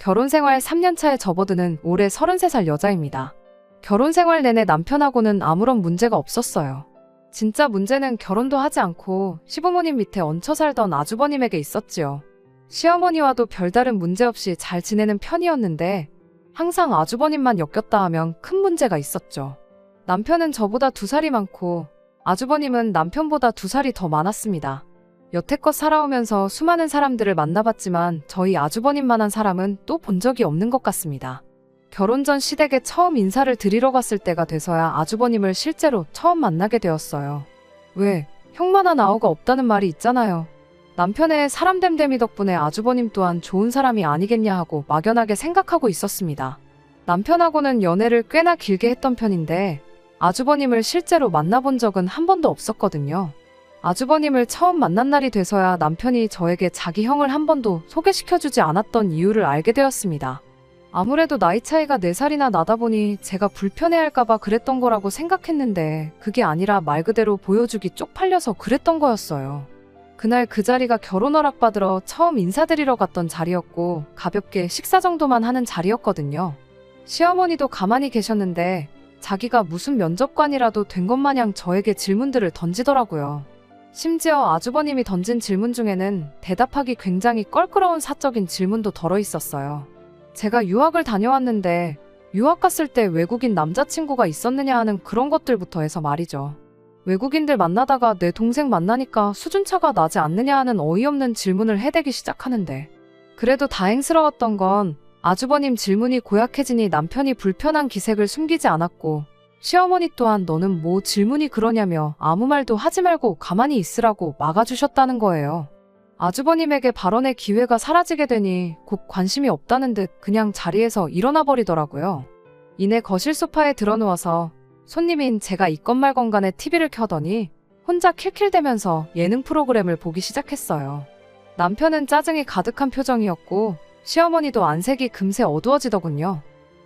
결혼 생활 3년 차에 접어드는 올해 33살 여자입니다. 결혼 생활 내내 남편하고는 아무런 문제가 없었어요. 진짜 문제는 결혼도 하지 않고 시부모님 밑에 얹혀 살던 아주버님에게 있었지요. 시어머니와도 별다른 문제 없이 잘 지내는 편이었는데 항상 아주버님만 엮였다 하면 큰 문제가 있었죠. 남편은 저보다 2살이 많고 아주버님은 남편보다 2살이 더 많았습니다. 여태껏 살아오면서 수많은 사람들을 만나봤지만 저희 아주버님만한 사람은 또 본 적이 없는 것 같습니다. 결혼 전 시댁에 처음 인사를 드리러 갔을 때가 돼서야 아주버님을 실제로 처음 만나게 되었어요. 왜? 형만한 아우가 없다는 말이 있잖아요. 남편의 사람됨됨이 덕분에 아주버님 또한 좋은 사람이 아니겠냐 하고 막연하게 생각하고 있었습니다. 남편하고는 연애를 꽤나 길게 했던 편인데 아주버님을 실제로 만나본 적은 한 번도 없었거든요. 아주버님을 처음 만난 날이 돼서야 남편이 저에게 자기 형을 한 번도 소개시켜주지 않았던 이유를 알게 되었습니다. 아무래도 나이 차이가 4살이나 나다 보니 제가 불편해할까봐 그랬던 거라고 생각했는데 그게 아니라 말 그대로 보여주기 쪽팔려서 그랬던 거였어요. 그날 그 자리가 결혼 허락받으러 처음 인사드리러 갔던 자리였고 가볍게 식사 정도만 하는 자리였거든요. 시어머니도 가만히 계셨는데 자기가 무슨 면접관이라도 된 것 마냥 저에게 질문들을 던지더라고요. 심지어 아주버님이 던진 질문 중에는 대답하기 굉장히 껄끄러운 사적인 질문도 덜어 있었어요. 제가 유학을 다녀왔는데 유학 갔을 때 외국인 남자친구가 있었느냐 하는 그런 것들부터 해서 말이죠. 외국인들 만나다가 내 동생 만나니까 수준차가 나지 않느냐 하는 어이없는 질문을 해대기 시작하는데 그래도 다행스러웠던 건 아주버님 질문이 고약해지니 남편이 불편한 기색을 숨기지 않았고 시어머니 또한 너는 뭐 질문이 그러냐며 아무 말도 하지 말고 가만히 있으라고 막아주셨다는 거예요. 아주버님에게 발언의 기회가 사라지게 되니 곧 관심이 없다는 듯 그냥 자리에서 일어나 버리더라고요. 이내 거실 소파에 들어누워서 손님인 제가 있건 말건 간에 TV를 켜더니 혼자 킬킬대면서 예능 프로그램을 보기 시작했어요. 남편은 짜증이 가득한 표정이었고 시어머니도 안색이 금세 어두워지더군요.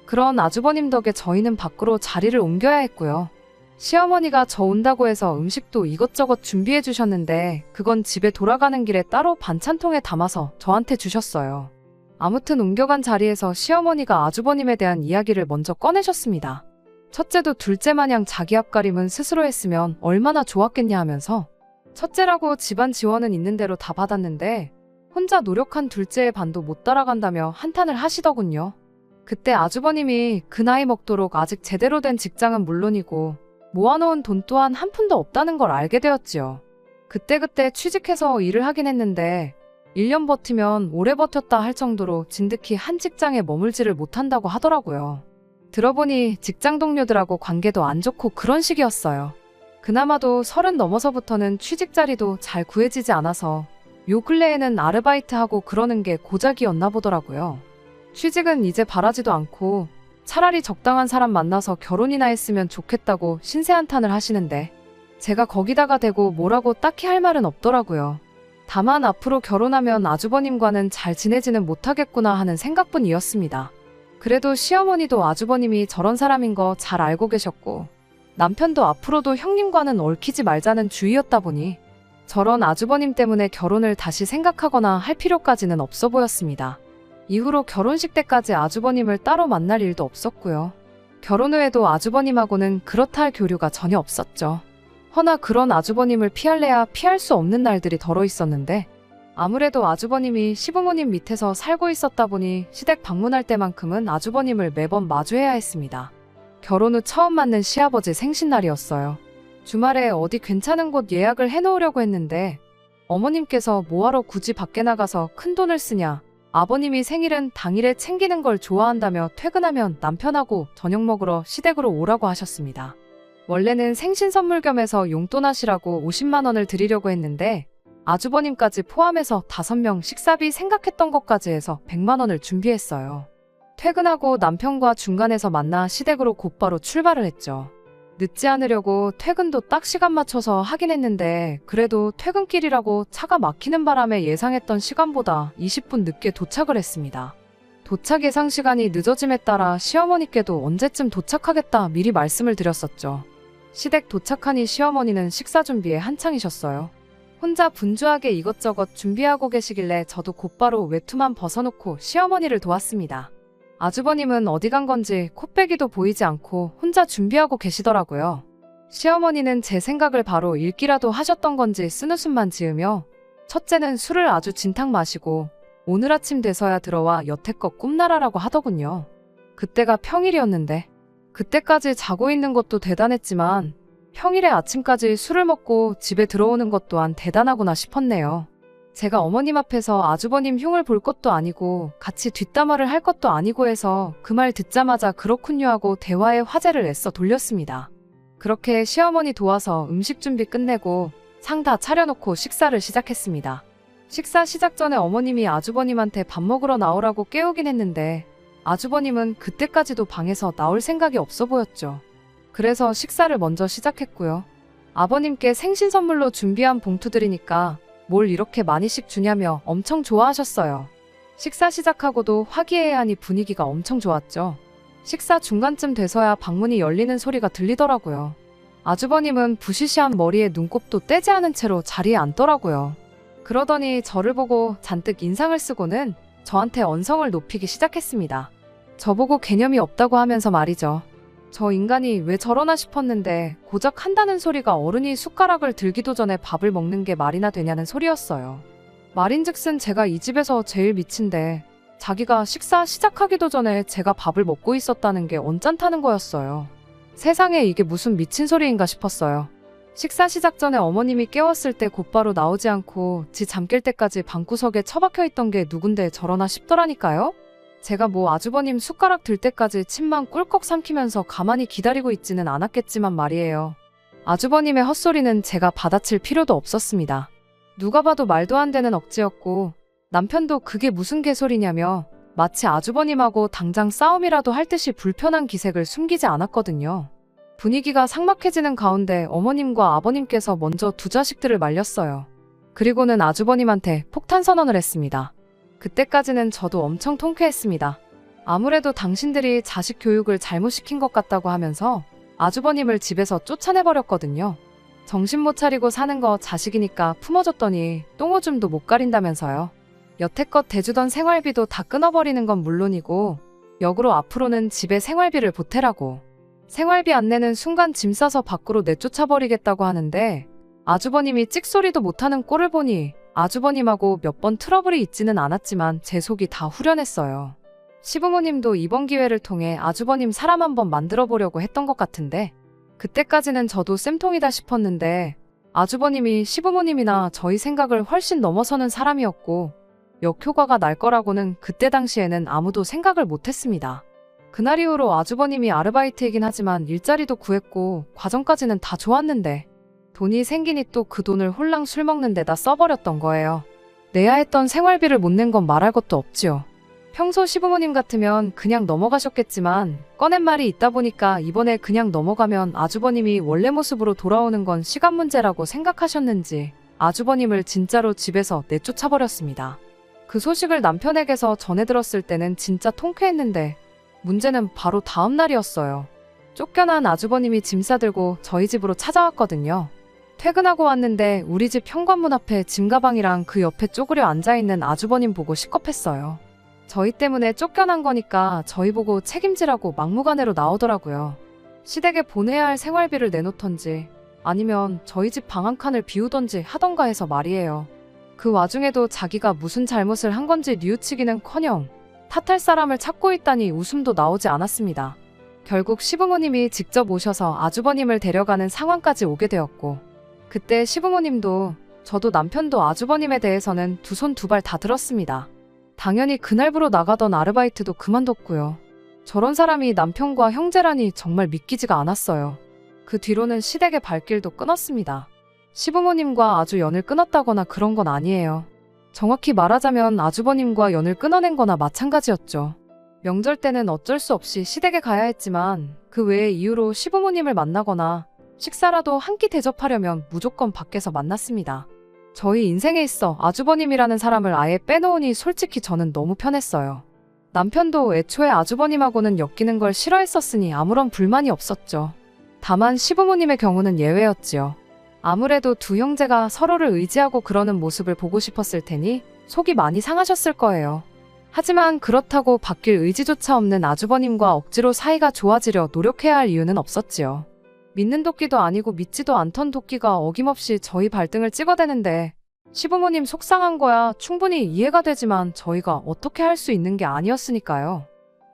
그런 아주버님 덕에 저희는 밖으로 자리를 옮겨야 했고요. 시어머니가 저 온다고 해서 음식도 이것저것 준비해 주셨는데 그건 집에 돌아가는 길에 따로 반찬통에 담아서 저한테 주셨어요. 아무튼 옮겨간 자리에서 시어머니가 아주버님에 대한 이야기를 먼저 꺼내셨습니다. 첫째도 둘째 마냥 자기 앞가림은 스스로 했으면 얼마나 좋았겠냐 하면서 첫째라고 집안 지원은 있는 대로 다 받았는데 혼자 노력한 둘째의 반도 못 따라간다며 한탄을 하시더군요. 그때 아주버님이 그 나이 먹도록 아직 제대로 된 직장은 물론이고 모아놓은 돈 또한 한 푼도 없다는 걸 알게 되었지요. 그때 취직해서 일을 하긴 했는데 1년 버티면 오래 버텼다 할 정도로 진득히 한 직장에 머물지를 못한다고 하더라고요. 들어보니 직장 동료들하고 관계도 안 좋고 그런 식이었어요. 그나마도 30 넘어서부터는 취직 자리도 잘 구해지지 않아서 요 근래에는 아르바이트하고 그러는 게 고작이었나 보더라고요. 취직은 이제 바라지도 않고 차라리 적당한 사람 만나서 결혼이나 했으면 좋겠다고 신세한탄을 하시는데 제가 거기다가 대고 뭐라고 딱히 할 말은 없더라고요. 다만 앞으로 결혼하면 아주버님과는 잘 지내지는 못하겠구나 하는 생각뿐이었습니다. 그래도 시어머니도 아주버님이 저런 사람인 거 잘 알고 계셨고 남편도 앞으로도 형님과는 얽히지 말자는 주의였다 보니 저런 아주버님 때문에 결혼을 다시 생각하거나 할 필요까지는 없어 보였습니다. 이후로 결혼식 때까지 아주버님을 따로 만날 일도 없었고요. 결혼 후에도 아주버님하고는 그렇다 할 교류가 전혀 없었죠. 허나 그런 아주버님을 피할래야 피할 수 없는 날들이 덜어 있었는데 아무래도 아주버님이 시부모님 밑에서 살고 있었다 보니 시댁 방문할 때만큼은 아주버님을 매번 마주해야 했습니다. 결혼 후 처음 맞는 시아버지 생신날이었어요. 주말에 어디 괜찮은 곳 예약을 해놓으려고 했는데 어머님께서 뭐하러 굳이 밖에 나가서 큰돈을 쓰냐, 아버님이 생일은 당일에 챙기는 걸 좋아한다며 퇴근하면 남편하고 저녁 먹으러 시댁으로 오라고 하셨습니다. 원래는 생신 선물 겸해서 용돈 하시라고 50만 원을 드리려고 했는데 아주버님까지 포함해서 5명 식사비 생각했던 것까지 해서 100만 원을 준비했어요. 퇴근하고 남편과 중간에서 만나 시댁으로 곧바로 출발을 했죠. 늦지 않으려고 퇴근도 딱 시간 맞춰서 하긴 했는데 그래도 퇴근길이라고 차가 막히는 바람에 예상했던 시간보다 20분 늦게 도착을 했습니다. 도착 예상 시간이 늦어짐에 따라 시어머니께도 언제쯤 도착하겠다 미리 말씀을 드렸었죠. 시댁 도착하니 시어머니는 식사 준비에 한창이셨어요. 혼자 분주하게 이것저것 준비하고 계시길래 저도 곧바로 외투만 벗어놓고 시어머니를 도왔습니다. 아주버님은 어디 간 건지 코빼기도 보이지 않고 혼자 준비하고 계시더라고요. 시어머니는 제 생각을 바로 읽기라도 하셨던 건지 쓴웃음만 지으며 첫째는 술을 아주 진탕 마시고 오늘 아침 돼서야 들어와 여태껏 꿈나라라고 하더군요. 그때가 평일이었는데 그때까지 자고 있는 것도 대단했지만 평일에 아침까지 술을 먹고 집에 들어오는 것 또한 대단하구나 싶었네요. 제가 어머님 앞에서 아주버님 흉을 볼 것도 아니고 같이 뒷담화를 할 것도 아니고 해서 그 말 듣자마자 그렇군요 하고 대화의 화제를 애써 돌렸습니다. 그렇게 시어머니 도와서 음식 준비 끝내고 상 다 차려놓고 식사를 시작했습니다. 식사 시작 전에 어머님이 아주버님한테 밥 먹으러 나오라고 깨우긴 했는데 아주버님은 그때까지도 방에서 나올 생각이 없어 보였죠. 그래서 식사를 먼저 시작했고요. 아버님께 생신 선물로 준비한 봉투들이니까 뭘 이렇게 많이씩 주냐며 엄청 좋아하셨어요. 식사 시작하고도 화기애애하니 분위기가 엄청 좋았죠. 식사 중간쯤 돼서야 방문이 열리는 소리가 들리더라고요. 아주버님은 부시시한 머리에 눈곱도 떼지 않은 채로 자리에 앉더라고요. 그러더니 저를 보고 잔뜩 인상을 쓰고는 저한테 언성을 높이기 시작했습니다. 저보고 개념이 없다고 하면서 말이죠. 저 인간이 왜 저러나 싶었는데 고작 한다는 소리가 어른이 숟가락을 들기도 전에 밥을 먹는 게 말이나 되냐는 소리였어요. 말인즉슨 제가 이 집에서 제일 미친데 자기가 식사 시작하기도 전에 제가 밥을 먹고 있었다는 게 언짢다는 거였어요. 세상에 이게 무슨 미친 소리인가 싶었어요. 식사 시작 전에 어머님이 깨웠을 때 곧바로 나오지 않고 지 잠 깰 때까지 방구석에 처박혀 있던 게 누군데 저러나 싶더라니까요. 제가 뭐 아주버님 숟가락 들 때까지 침만 꿀꺽 삼키면서 가만히 기다리고 있지는 않았겠지만 말이에요. 아주버님의 헛소리는 제가 받아칠 필요도 없었습니다. 누가 봐도 말도 안 되는 억지였고 남편도 그게 무슨 개소리냐며 마치 아주버님하고 당장 싸움이라도 할 듯이 불편한 기색을 숨기지 않았거든요. 분위기가 삭막해지는 가운데 어머님과 아버님께서 먼저 두 자식들을 말렸어요. 그리고는 아주버님한테 폭탄 선언을 했습니다. 그때까지는 저도 엄청 통쾌했습니다. 아무래도 당신들이 자식 교육을 잘못 시킨 것 같다고 하면서 아주버님을 집에서 쫓아내버렸거든요. 정신 못 차리고 사는 거 자식이니까 품어줬더니 똥오줌도 못 가린다면서요. 여태껏 대주던 생활비도 다 끊어버리는 건 물론이고 역으로 앞으로는 집에 생활비를 보태라고. 생활비 안 내는 순간 짐 싸서 밖으로 내쫓아버리겠다고 하는데 아주버님이 찍소리도 못하는 꼴을 보니 아주버님하고 몇 번 트러블이 있지는 않았지만 제 속이 다 후련했어요. 시부모님도 이번 기회를 통해 아주버님 사람 한번 만들어 보려고 했던 것 같은데 그때까지는 저도 쌤통이다 싶었는데 아주버님이 시부모님이나 저희 생각을 훨씬 넘어서는 사람이었고 역효과가 날 거라고는 그때 당시에는 아무도 생각을 못했습니다. 그날 이후로 아주버님이 아르바이트이긴 하지만 일자리도 구했고 과정까지는 다 좋았는데 돈이 생기니 또 그 돈을 홀랑 술 먹는 데다 써버렸던 거예요. 내야 했던 생활비를 못 낸 건 말할 것도 없지요. 평소 시부모님 같으면 그냥 넘어가셨겠지만 꺼낸 말이 있다 보니까 이번에 그냥 넘어가면 아주버님이 원래 모습으로 돌아오는 건 시간 문제라고 생각하셨는지 아주버님을 진짜로 집에서 내쫓아버렸습니다. 그 소식을 남편에게서 전해 들었을 때는 진짜 통쾌했는데 문제는 바로 다음 날이었어요. 쫓겨난 아주버님이 짐 싸들고 저희 집으로 찾아왔거든요. 퇴근하고 왔는데 우리 집 현관문 앞에 짐 가방이랑 그 옆에 쪼그려 앉아있는 아주버님 보고 식겁했어요. 저희 때문에 쫓겨난 거니까 저희 보고 책임지라고 막무가내로 나오더라고요. 시댁에 보내야 할 생활비를 내놓던지 아니면 저희 집 방 한 칸을 비우던지 하던가 해서 말이에요. 그 와중에도 자기가 무슨 잘못을 한 건지 뉘우치기는커녕 탓할 사람을 찾고 있다니 웃음도 나오지 않았습니다. 결국 시부모님이 직접 오셔서 아주버님을 데려가는 상황까지 오게 되었고 그때 시부모님도 저도 남편도 아주버님에 대해서는 두 손 두 발 다 들었습니다. 당연히 그날부로 나가던 아르바이트도 그만뒀고요. 저런 사람이 남편과 형제라니 정말 믿기지가 않았어요. 그 뒤로는 시댁의 발길도 끊었습니다. 시부모님과 아주 연을 끊었다거나 그런 건 아니에요. 정확히 말하자면 아주버님과 연을 끊어낸 거나 마찬가지였죠. 명절 때는 어쩔 수 없이 시댁에 가야 했지만 그 외의 이유로 시부모님을 만나거나 식사라도 한 끼 대접하려면 무조건 밖에서 만났습니다. 저희 인생에 있어 아주버님이라는 사람을 아예 빼놓으니 솔직히 저는 너무 편했어요. 남편도 애초에 아주버님하고는 엮이는 걸 싫어했었으니 아무런 불만이 없었죠. 다만 시부모님의 경우는 예외였지요. 아무래도 두 형제가 서로를 의지하고 그러는 모습을 보고 싶었을 테니 속이 많이 상하셨을 거예요. 하지만 그렇다고 바뀔 의지조차 없는 아주버님과 억지로 사이가 좋아지려 노력해야 할 이유는 없었지요. 믿는 도끼도 아니고 믿지도 않던 도끼가 어김없이 저희 발등을 찍어대는데 시부모님 속상한 거야 충분히 이해가 되지만 저희가 어떻게 할 수 있는 게 아니었으니까요.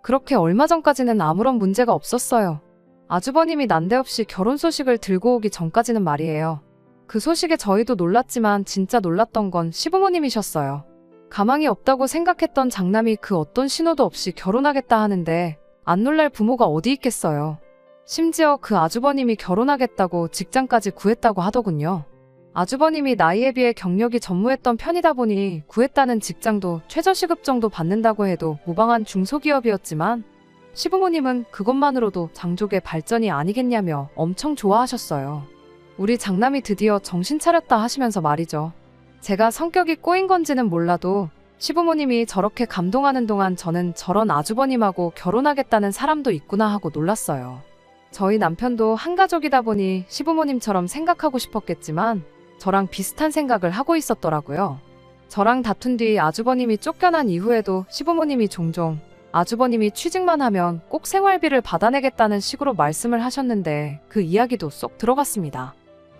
그렇게 얼마 전까지는 아무런 문제가 없었어요. 아주버님이 난데없이 결혼 소식을 들고 오기 전까지는 말이에요. 그 소식에 저희도 놀랐지만 진짜 놀랐던 건 시부모님이셨어요. 가망이 없다고 생각했던 장남이 그 어떤 신호도 없이 결혼하겠다 하는데 안 놀랄 부모가 어디 있겠어요. 심지어 그 아주버님이 결혼하겠다고 직장까지 구했다고 하더군요. 아주버님이 나이에 비해 경력이 전무했던 편이다 보니 구했다는 직장도 최저시급 정도 받는다고 해도 무방한 중소기업이었지만 시부모님은 그것만으로도 장족의 발전이 아니겠냐며 엄청 좋아하셨어요. 우리 장남이 드디어 정신 차렸다 하시면서 말이죠. 제가 성격이 꼬인 건지는 몰라도 시부모님이 저렇게 감동하는 동안 저는 저런 아주버님하고 결혼하겠다는 사람도 있구나 하고 놀랐어요. 저희 남편도 한 가족이다 보니 시부모님처럼 생각하고 싶었겠지만 저랑 비슷한 생각을 하고 있었더라고요. 저랑 다툰 뒤 아주버님이 쫓겨난 이후에도 시부모님이 종종 아주버님이 취직만 하면 꼭 생활비를 받아내겠다는 식으로 말씀을 하셨는데 그 이야기도 쏙 들어갔습니다.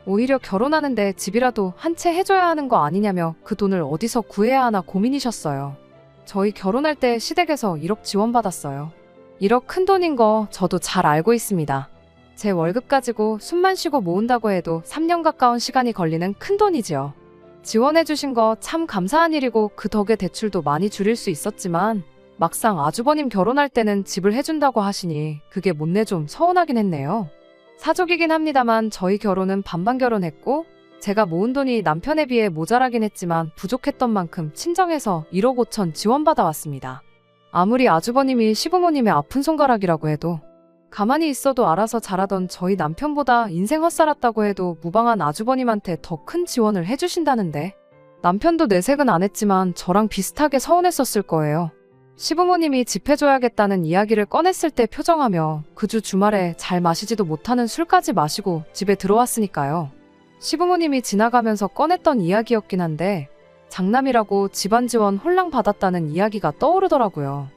오히려 결혼하는데 집이라도 한 채 해줘야 하는 거 아니냐며 그 돈을 어디서 구해야 하나 고민이셨어요. 저희 결혼할 때 시댁에서 1억 지원받았어요. 1억 큰 돈인 거 저도 잘 알고 있습니다. 제 월급 가지고 숨만 쉬고 모은다고 해도 3년 가까운 시간이 걸리는 큰 돈이지요. 지원해주신 거 참 감사한 일이고 그 덕에 대출도 많이 줄일 수 있었지만 막상 아주버님 결혼할 때는 집을 해준다고 하시니 그게 못내 좀 서운하긴 했네요. 사족이긴 합니다만 저희 결혼은 반반 결혼했고 제가 모은 돈이 남편에 비해 모자라긴 했지만 부족했던 만큼 친정에서 1억 5천 지원받아 왔습니다. 아무리 아주버님이 시부모님의 아픈 손가락이라고 해도 가만히 있어도 알아서 잘하던 저희 남편보다 인생 헛살았다고 해도 무방한 아주버님한테 더 큰 지원을 해주신다는데 남편도 내색은 안 했지만 저랑 비슷하게 서운했었을 거예요. 시부모님이 집 해줘야겠다는 이야기를 꺼냈을 때 표정하며 그 주 주말에 잘 마시지도 못하는 술까지 마시고 집에 들어왔으니까요. 시부모님이 지나가면서 꺼냈던 이야기였긴 한데 장남이라고 집안 지원 홀랑 받았다는 이야기가 떠오르더라고요.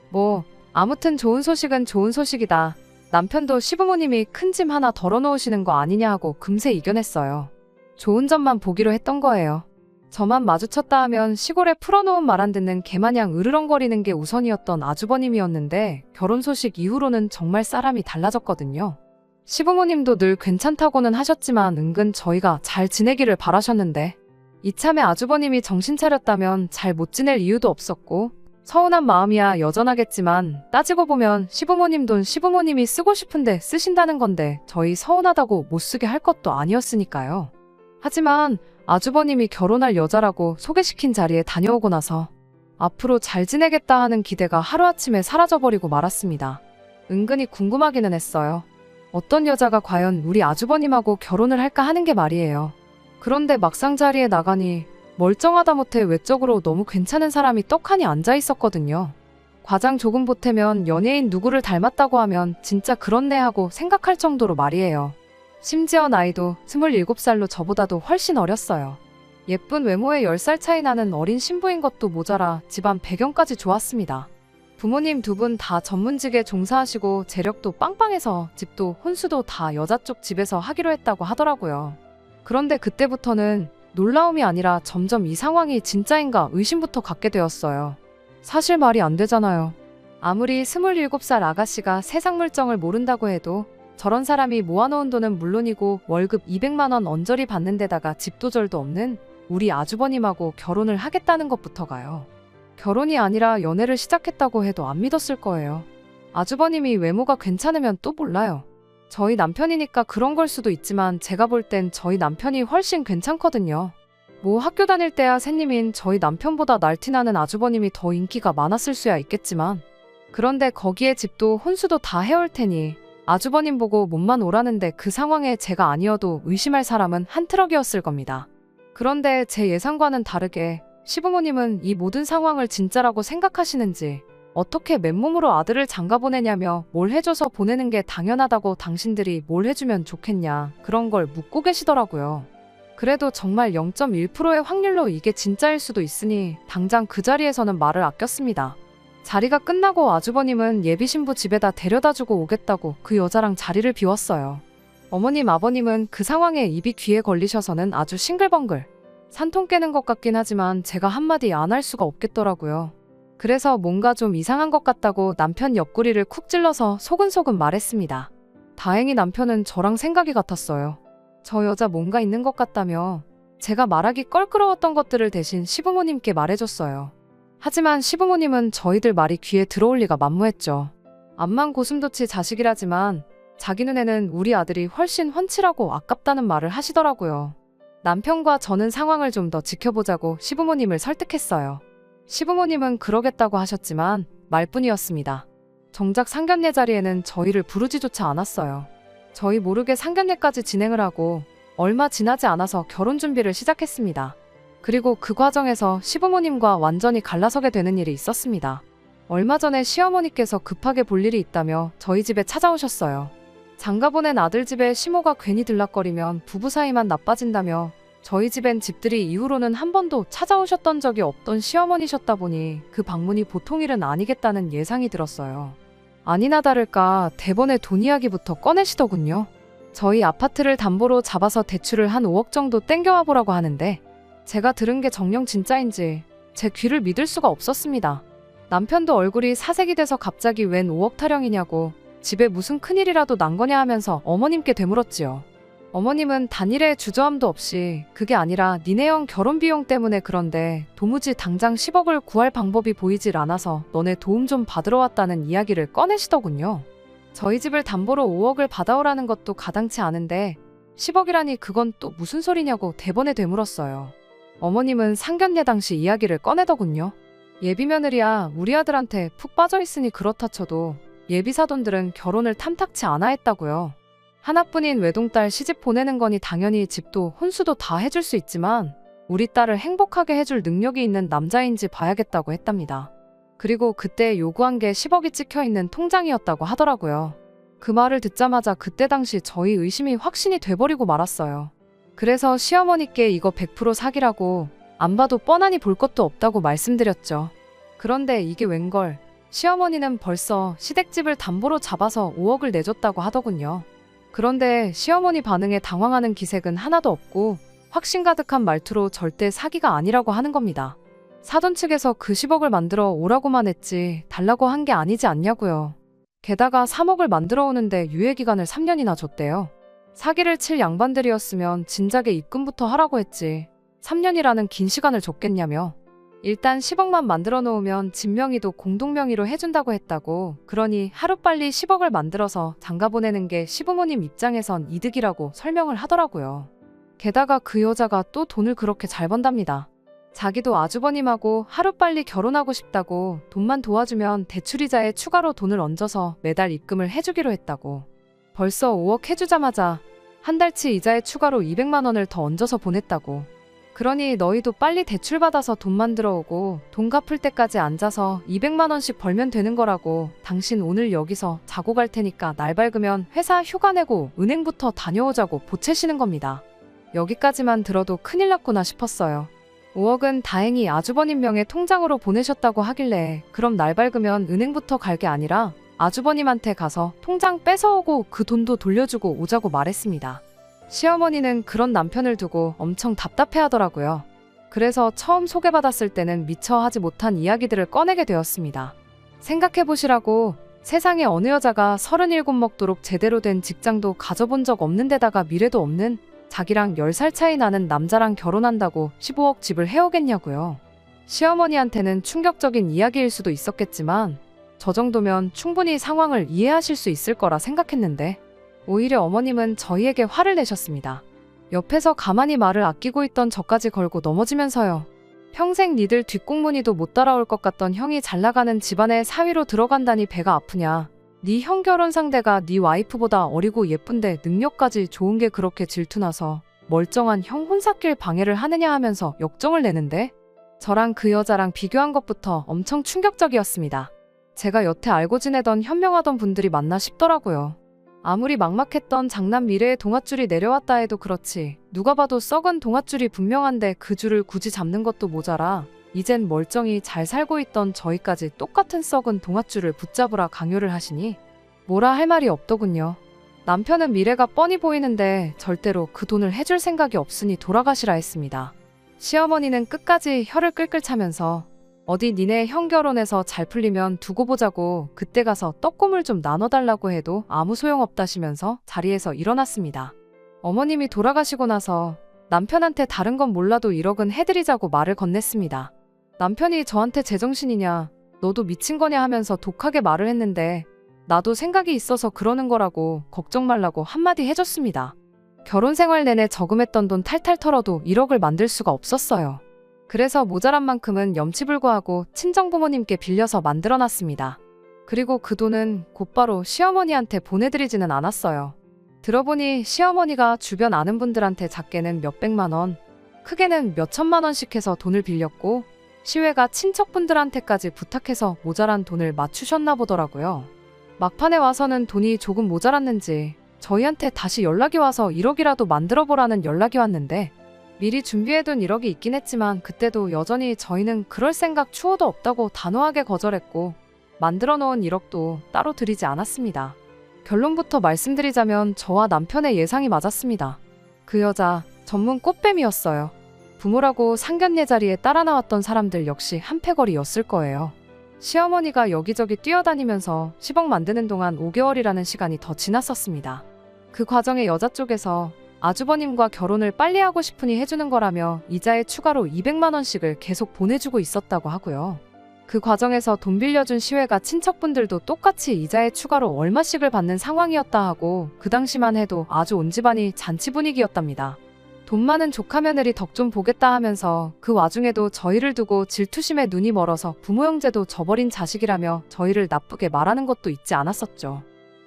뭐 아무튼 좋은 소식은 좋은 소식이다. 남편도 시부모님이 큰 짐 하나 덜어놓으시는 거 아니냐 하고 금세 이겨냈어요. 좋은 점만 보기로 했던 거예요. 저만 마주쳤다 하면 시골에 풀어놓은 말 안 듣는 개마냥 으르렁거리는 게 우선이었던 아주버님이었는데 결혼 소식 이후로는 정말 사람이 달라졌거든요. 시부모님도 늘 괜찮다고는 하셨지만 은근 저희가 잘 지내기를 바라셨는데 이참에 아주버님이 정신 차렸다면 잘 못 지낼 이유도 없었고 서운한 마음이야 여전하겠지만 따지고 보면 시부모님 돈 시부모님이 쓰고 싶은데 쓰신다는 건데 저희 서운하다고 못 쓰게 할 것도 아니었으니까요. 하지만 아주버님이 결혼할 여자라고 소개시킨 자리에 다녀오고 나서 앞으로 잘 지내겠다 하는 기대가 하루아침에 사라져버리고 말았습니다. 은근히 궁금하기는 했어요. 어떤 여자가 과연 우리 아주버님하고 결혼을 할까 하는 게 말이에요. 그런데 막상 자리에 나가니 멀쩡하다 못해 외적으로 너무 괜찮은 사람이 떡하니 앉아 있었거든요. 과장 조금 보태면 연예인 누구를 닮았다고 하면 진짜 그렇네 하고 생각할 정도로 말이에요. 심지어 나이도 27살로 저보다도 훨씬 어렸어요. 예쁜 외모에 10살 차이 나는 어린 신부인 것도 모자라 집안 배경까지 좋았습니다. 부모님 두 분 다 전문직에 종사하시고 재력도 빵빵해서 집도 혼수도 다 여자 쪽 집에서 하기로 했다고 하더라고요. 그런데 그때부터는 놀라움이 아니라 점점 이 상황이 진짜인가 의심부터 갖게 되었어요. 사실 말이 안 되잖아요. 아무리 27살 아가씨가 세상 물정을 모른다고 해도 저런 사람이 모아놓은 돈은 물론이고 월급 200만 원 언저리 받는 데다가 집도절도 없는 우리 아주버님하고 결혼을 하겠다는 것부터가요. 결혼이 아니라 연애를 시작했다고 해도 안 믿었을 거예요. 아주버님이 외모가 괜찮으면 또 몰라요. 저희 남편이니까 그런 걸 수도 있지만 제가 볼 땐 저희 남편이 훨씬 괜찮거든요. 뭐 학교 다닐 때야 새님인 저희 남편보다 날티나는 아주버님이 더 인기가 많았을 수야 있겠지만 그런데 거기에 집도 혼수도 다 해올 테니 아주버님 보고 몸만 오라는데 그 상황에 제가 아니어도 의심할 사람은 한 트럭이었을 겁니다. 그런데 제 예상과는 다르게 시부모님은 이 모든 상황을 진짜라고 생각하시는지 어떻게 맨몸으로 아들을 장가 보내냐며 뭘 해줘서 보내는 게 당연하다고 당신들이 뭘 해주면 좋겠냐 그런 걸 묻고 계시더라고요. 그래도 정말 0.1%의 확률로 이게 진짜일 수도 있으니 당장 그 자리에서는 말을 아꼈습니다. 자리가 끝나고 아주버님은 예비 신부 집에다 데려다주고 오겠다고 그 여자랑 자리를 비웠어요. 어머님, 아버님은 그 상황에 입이 귀에 걸리셔서는 아주 싱글벙글. 산통 깨는 것 같긴 하지만 제가 한마디 안 할 수가 없겠더라고요. 그래서 뭔가 좀 이상한 것 같다고 남편 옆구리를 쿡 찔러서 소근소근 말했습니다. 다행히 남편은 저랑 생각이 같았어요. 저 여자 뭔가 있는 것 같다며 제가 말하기 껄끄러웠던 것들을 대신 시부모님께 말해줬어요. 하지만 시부모님은 저희들 말이 귀에 들어올 리가 만무했죠. 암만 고슴도치 자식이라지만 자기 눈에는 우리 아들이 훨씬 훤칠하고 아깝다는 말을 하시더라고요. 남편과 저는 상황을 좀 더 지켜보자고 시부모님을 설득했어요. 시부모님은 그러겠다고 하셨지만 말뿐이었습니다. 정작 상견례 자리에는 저희를 부르지조차 않았어요. 저희 모르게 상견례까지 진행을 하고 얼마 지나지 않아서 결혼 준비를 시작했습니다. 그리고 그 과정에서 시부모님과 완전히 갈라서게 되는 일이 있었습니다. 얼마 전에 시어머니께서 급하게 볼 일이 있다며 저희 집에 찾아오셨어요. 장가보낸 아들 집에 시모가 괜히 들락거리면 부부 사이만 나빠진다며 저희 집엔 집들이 이후로는 한 번도 찾아오셨던 적이 없던 시어머니셨다 보니 그 방문이 보통 일은 아니겠다는 예상이 들었어요. 아니나 다를까 대번에 돈 이야기부터 꺼내시더군요. 저희 아파트를 담보로 잡아서 대출을 한 5억 정도 땡겨와 보라고 하는데 제가 들은 게 정녕 진짜인지 제 귀를 믿을 수가 없었습니다. 남편도 얼굴이 사색이 돼서 갑자기 웬 5억 타령이냐고 집에 무슨 큰일이라도 난 거냐 하면서 어머님께 되물었지요. 어머님은 단일에 주저함도 없이 그게 아니라 니네 형 결혼 비용 때문에 그런데 도무지 당장 10억을 구할 방법이 보이질 않아서 너네 도움 좀 받으러 왔다는 이야기를 꺼내시더군요. 저희 집을 담보로 5억을 받아오라는 것도 가당치 않은데 10억이라니 그건 또 무슨 소리냐고 대번에 되물었어요. 어머님은 상견례 당시 이야기를 꺼내더군요. 예비며느리야 우리 아들한테 푹 빠져있으니 그렇다 쳐도 예비사돈들은 결혼을 탐탁치 않아 했다고요. 하나뿐인 외동딸 시집 보내는 거니 당연히 집도 혼수도 다 해줄 수 있지만 우리 딸을 행복하게 해줄 능력이 있는 남자인지 봐야겠다고 했답니다. 그리고 그때 요구한 게 10억이 찍혀있는 통장이었다고 하더라고요. 그 말을 듣자마자 그때 당시 저희 의심이 확신이 돼버리고 말았어요. 그래서 시어머니께 이거 100% 사기라고 안 봐도 뻔하니 볼 것도 없다고 말씀드렸죠. 그런데 이게 웬걸 시어머니는 벌써 시댁집을 담보로 잡아서 5억을 내줬다고 하더군요. 그런데 시어머니 반응에 당황하는 기색은 하나도 없고 확신 가득한 말투로 절대 사기가 아니라고 하는 겁니다. 사돈 측에서 그 10억을 만들어 오라고만 했지 달라고 한 게 아니지 않냐고요. 게다가 3억을 만들어 오는데 유예기간을 3년이나 줬대요. 사기를 칠 양반들이었으면 진작에 입금부터 하라고 했지 3년이라는 긴 시간을 줬겠냐며. 일단 10억만 만들어 놓으면 집 명의도 공동명의로 해준다고 했다고. 그러니 하루빨리 10억을 만들어서 장가 보내는 게 시부모님 입장에선 이득이라고 설명을 하더라고요. 게다가 그 여자가 또 돈을 그렇게 잘 번답니다. 자기도 아주버님하고 하루빨리 결혼하고 싶다고 돈만 도와주면 대출이자에 추가로 돈을 얹어서 매달 입금을 해주기로 했다고. 벌써 5억 해주자마자 한 달치 이자에 추가로 200만 원을 더 얹어서 보냈다고. 그러니 너희도 빨리 대출받아서 돈 만들어 오고 돈 갚을 때까지 앉아서 200만 원씩 벌면 되는 거라고. 당신 오늘 여기서 자고 갈 테니까 날 밝으면 회사 휴가 내고 은행부터 다녀오자고 보채시는 겁니다. 여기까지만 들어도 큰일 났구나 싶었어요. 5억은 다행히 아주버님 명의 통장으로 보내셨다고 하길래 그럼 날 밝으면 은행부터 갈 게 아니라 아주버님한테 가서 통장 뺏어오고 그 돈도 돌려주고 오자고 말했습니다. 시어머니는 그런 남편을 두고 엄청 답답해하더라고요. 그래서 처음 소개받았을 때는 미처 하지 못한 이야기들을 꺼내게 되었습니다. 생각해보시라고 세상에 어느 여자가 37 먹도록 제대로 된 직장도 가져본 적 없는 데다가 미래도 없는 자기랑 10살 차이 나는 남자랑 결혼한다고 15억 집을 해오겠냐고요. 시어머니한테는 충격적인 이야기일 수도 있었겠지만 저 정도면 충분히 상황을 이해하실 수 있을 거라 생각했는데 오히려 어머님은 저희에게 화를 내셨습니다. 옆에서 가만히 말을 아끼고 있던 저까지 걸고 넘어지면서요. 평생 니들 뒷공무니도 못 따라올 것 같던 형이 잘나가는 집안에 사위로 들어간다니 배가 아프냐. 네 형 결혼 상대가 네 와이프보다 어리고 예쁜데 능력까지 좋은 게 그렇게 질투나서 멀쩡한 형 혼사길 방해를 하느냐 하면서 역정을 내는데 저랑 그 여자랑 비교한 것부터 엄청 충격적이었습니다. 제가 여태 알고 지내던 현명하던 분들이 맞나 싶더라고요. 아무리 막막했던 장남 미래의 동아줄이 내려왔다 해도 그렇지. 누가 봐도 썩은 동아줄이 분명한데 그 줄을 굳이 잡는 것도 모자라 이젠 멀쩡히 잘 살고 있던 저희까지 똑같은 썩은 동아줄을 붙잡으라 강요를 하시니 뭐라 할 말이 없더군요. 남편은 미래가 뻔히 보이는데 절대로 그 돈을 해줄 생각이 없으니 돌아가시라 했습니다. 시어머니는 끝까지 혀를 끌끌 차면서 어디 니네 형 결혼해서 잘 풀리면 두고 보자고 그때 가서 떡고물 좀 나눠달라고 해도 아무 소용없다시면서 자리에서 일어났습니다. 어머님이 돌아가시고 나서 남편한테 다른 건 몰라도 1억은 해드리자고 말을 건넸습니다. 남편이 저한테 제정신이냐, 너도 미친 거냐 하면서 독하게 말을 했는데 나도 생각이 있어서 그러는 거라고 걱정 말라고 한마디 해줬습니다. 결혼 생활 내내 저금했던 돈 탈탈 털어도 1억을 만들 수가 없었어요. 그래서 모자란 만큼은 염치불구하고 친정부모님께 빌려서 만들어놨습니다. 그리고 그 돈은 곧바로 시어머니한테 보내드리지는 않았어요. 들어보니 시어머니가 주변 아는 분들한테 작게는 몇백만 원, 크게는 몇천만 원씩 해서 돈을 빌렸고 시외가 친척분들한테까지 부탁해서 모자란 돈을 맞추셨나 보더라고요. 막판에 와서는 돈이 조금 모자랐는지 저희한테 다시 연락이 와서 1억이라도 만들어보라는 연락이 왔는데 미리 준비해둔 1억이 있긴 했지만 그때도 여전히 저희는 그럴 생각 추호도 없다고 단호하게 거절했고 만들어 놓은 1억도 따로 드리지 않았습니다. 결론부터 말씀드리자면 저와 남편의 예상이 맞았습니다. 그 여자 전문 꽃뱀이었어요. 부모라고 상견례 자리에 따라 나왔던 사람들 역시 한패거리였을 거예요. 시어머니가 여기저기 뛰어다니면서 10억 만드는 동안 5개월이라는 시간이 더 지났었습니다. 그 과정에 여자 쪽에서 아주버님과 결혼을 빨리 하고 싶으니 해주는 거라며 이자에 추가로 200만 원씩을 계속 보내주고 있었다고 하고요. 그 과정에서 돈 빌려준 시외가 친척분들도 똑같이 이자에 추가로 얼마씩을 받는 상황이었다 하고 그 당시만 해도 아주 온 집안이 잔치 분위기였답니다. 돈 많은 조카 며느리 덕 좀 보겠다 하면서 그 와중에도 저희를 두고 질투심에 눈이 멀어서 부모 형제도 저버린 자식이라며 저희를 나쁘게 말하는 것도 잊지 않았었죠.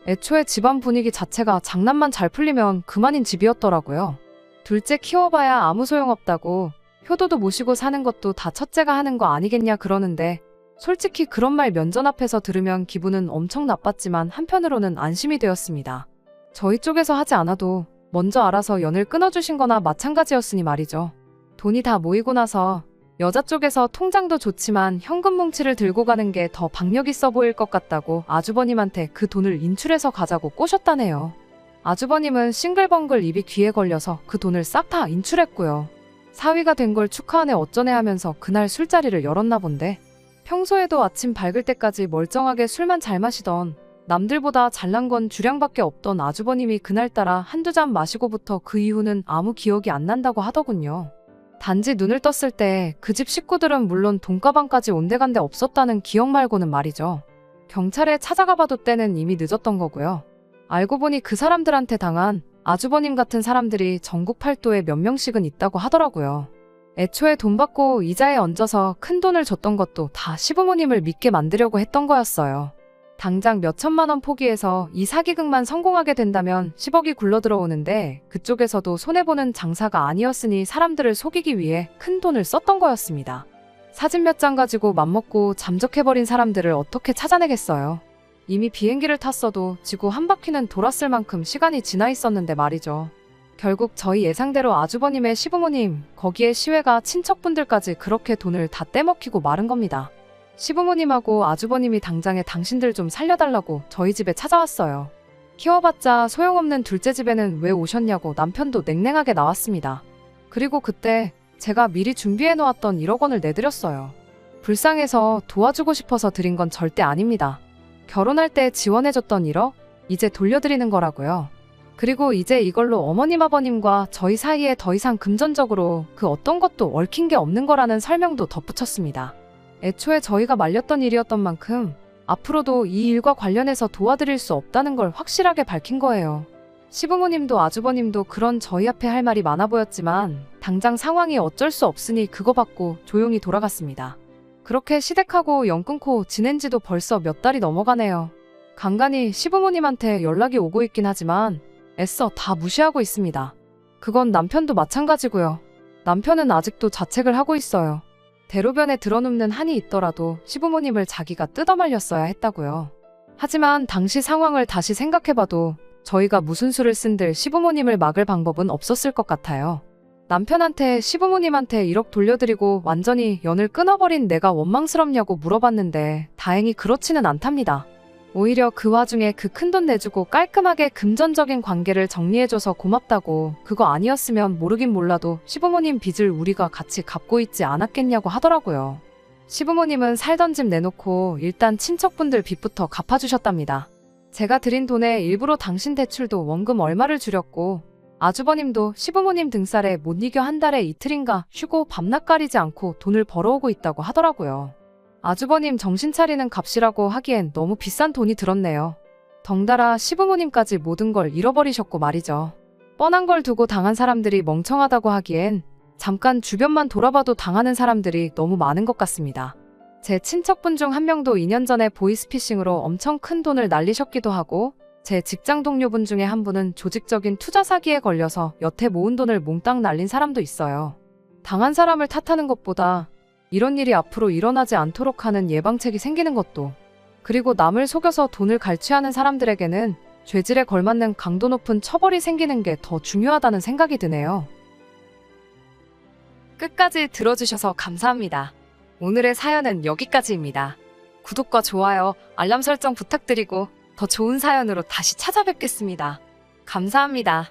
애초에 집안 분위기 자체가 장난만 잘 풀리면 그만인 집이었더라고요. 둘째 키워봐야 아무 소용없다고 효도도 모시고 사는 것도 다 첫째가 하는 거 아니겠냐 그러는데 솔직히 그런 말 면전 앞에서 들으면 기분은 엄청 나빴지만 한편으로는 안심이 되었습니다. 저희 쪽에서 하지 않아도 먼저 알아서 연을 끊어주신 거나 마찬가지였으니 말이죠. 돈이 다 모이고 나서 여자 쪽에서 통장도 좋지만 현금 뭉치를 들고 가는 게 더 박력 있어 보일 것 같다고 아주버님한테 그 돈을 인출해서 가자고 꼬셨다네요. 아주버님은 싱글벙글 입이 귀에 걸려서 그 돈을 싹 다 인출했고요. 사위가 된 걸 축하하네 어쩌네 하면서 그날 술자리를 열었나 본데 평소에도 아침 밝을 때까지 멀쩡하게 술만 잘 마시던 남들보다 잘난 건 주량밖에 없던 아주버님이 그날따라 한두 잔 마시고부터 그 이후는 아무 기억이 안 난다고 하더군요. 단지 눈을 떴을 때 그 집 식구들은 물론 돈가방까지 온데간데 없었다는 기억 말고는 말이죠. 경찰에 찾아가 봐도 때는 이미 늦었던 거고요. 알고 보니 그 사람들한테 당한 아주버님 같은 사람들이 전국 팔도에 몇 명씩은 있다고 하더라고요. 애초에 돈 받고 이자에 얹어서 큰 돈을 줬던 것도 다 시부모님을 믿게 만들려고 했던 거였어요. 당장 몇천만 원 포기해서 이 사기극만 성공하게 된다면 10억이 굴러들어오는데 그쪽에서도 손해보는 장사가 아니었으니 사람들을 속이기 위해 큰 돈을 썼던 거였습니다. 사진 몇 장 가지고 맘먹고 잠적해버린 사람들을 어떻게 찾아내겠어요. 이미 비행기를 탔어도 지구 한 바퀴는 돌았을 만큼 시간이 지나 있었는데 말이죠. 결국 저희 예상대로 아주버님의 시부모님, 거기에 시외가 친척분들까지 그렇게 돈을 다 떼먹히고 마른 겁니다. 시부모님하고 아주버님이 당장에 당신들 좀 살려달라고 저희 집에 찾아왔어요. 키워봤자 소용없는 둘째 집에는 왜 오셨냐고 남편도 냉랭하게 나왔습니다. 그리고 그때 제가 미리 준비해놓았던 1억 원을 내드렸어요. 불쌍해서 도와주고 싶어서 드린 건 절대 아닙니다. 결혼할 때 지원해줬던 1억? 이제 돌려드리는 거라고요. 그리고 이제 이걸로 어머님 아버님과 저희 사이에 더 이상 금전적으로 그 어떤 것도 얽힌 게 없는 거라는 설명도 덧붙였습니다. 애초에 저희가 말렸던 일이었던 만큼 앞으로도 이 일과 관련해서 도와드릴 수 없다는 걸 확실하게 밝힌 거예요. 시부모님도 아주버님도 그런 저희 앞에 할 말이 많아 보였지만 당장 상황이 어쩔 수 없으니 그거 받고 조용히 돌아갔습니다. 그렇게 시댁하고 연 끊고 지낸 지도 벌써 몇 달이 넘어가네요. 간간히 시부모님한테 연락이 오고 있긴 하지만 애써 다 무시하고 있습니다. 그건 남편도 마찬가지고요. 남편은 아직도 자책을 하고 있어요. 대로변에 드러눕는 한이 있더라도 시부모님을 자기가 뜯어말렸어야 했다고요. 하지만 당시 상황을 다시 생각해봐도 저희가 무슨 수를 쓴들 시부모님을 막을 방법은 없었을 것 같아요. 남편한테 시부모님한테 1억 돌려드리고 완전히 연을 끊어버린 내가 원망스럽냐고 물어봤는데 다행히 그렇지는 않답니다. 오히려 그 와중에 그 큰돈 내주고 깔끔하게 금전적인 관계를 정리해줘서 고맙다고, 그거 아니었으면 모르긴 몰라도 시부모님 빚을 우리가 같이 갚고 있지 않았겠냐고 하더라고요. 시부모님은 살던 집 내놓고 일단 친척분들 빚부터 갚아주셨답니다. 제가 드린 돈에 일부러 당신 대출도 원금 얼마를 줄였고, 아주버님도 시부모님 등살에 못 이겨 한 달에 이틀인가 쉬고 밤낮 가리지 않고 돈을 벌어오고 있다고 하더라고요. 아주버님 정신 차리는 값이라고 하기엔 너무 비싼 돈이 들었네요. 덩달아 시부모님까지 모든 걸 잃어버리셨고 말이죠. 뻔한 걸 두고 당한 사람들이 멍청하다고 하기엔 잠깐 주변만 돌아봐도 당하는 사람들이 너무 많은 것 같습니다. 제 친척분 중 한 명도 2년 전에 보이스피싱으로 엄청 큰 돈을 날리셨기도 하고, 제 직장 동료분 중에 한 분은 조직적인 투자 사기에 걸려서 여태 모은 돈을 몽땅 날린 사람도 있어요. 당한 사람을 탓하는 것보다 이런 일이 앞으로 일어나지 않도록 하는 예방책이 생기는 것도, 그리고 남을 속여서 돈을 갈취하는 사람들에게는 죄질에 걸맞는 강도 높은 처벌이 생기는 게 더 중요하다는 생각이 드네요. 끝까지 들어주셔서 감사합니다. 오늘의 사연은 여기까지입니다. 구독과 좋아요, 알람 설정 부탁드리고 더 좋은 사연으로 다시 찾아뵙겠습니다. 감사합니다.